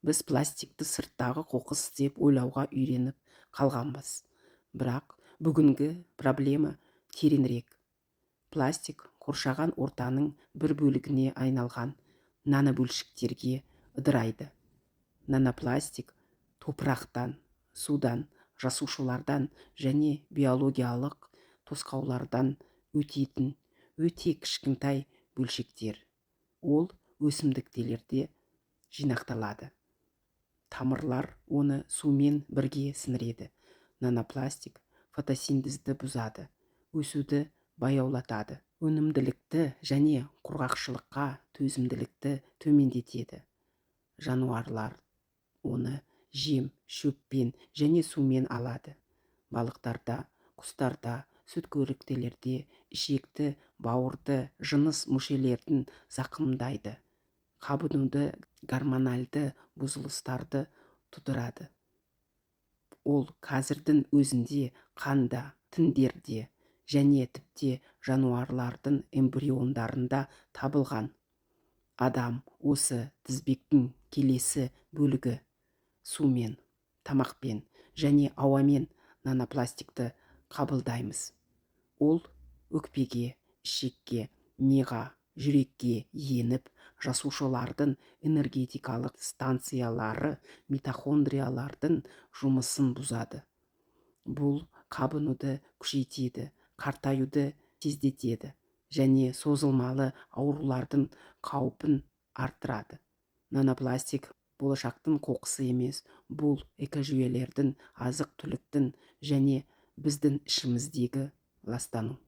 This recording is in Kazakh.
Біз пластикті сырттағы қоқыс деп ойлауға үйреніп қалғанбыз. Бірақ бүгінгі проблема тереңірек. Пластик қоршаған ортаның бір бөлігіне айналған нанобөлшектерге ыдырайды. Нанопластик топырақтан, судан, жасушалардан және биологиялық тосқаулардан өтетін өте кішкентай бөлшектер. Ол өсімдіктерде жинақталады. Тамырлар оны сумен бірге сіңіреді. Нанопластик фотосинтезді бұзады, өсуді баяулатады, өнімділікті және құрғақшылыққа төзімділікті төмендетеді. Жануарлар оны жем, шөппен және сумен алады. Балықтарда, құстарда, сүтқоректілерде ішекті, бауырды, жыныс мүшелерін зақымдайды. Қабынуды, гормональды бұзылыстарды тудырады. Ол қазірдің өзінде қанда, тіндерде және тіпті жануарлардың эмбриондарында табылған. Адам осы тізбектің келесі бөлігі сумен, тамақпен және ауамен нанопластикті қабылдаймыз. Ол өкпеге, ішекке, миға, жүрекке еніп, жасушалардың энергетикалық станциялары митохондриялардың жұмысын бұзады. Бұл қабынуды күшейтеді, қартаюды тездетеді және созылмалы аурулардың қаупін арттырады. Нанопластик болашақтың қоқысы емес, бұл экожүйелердің, азық-түліктің және біздің ішіміздегі ластану.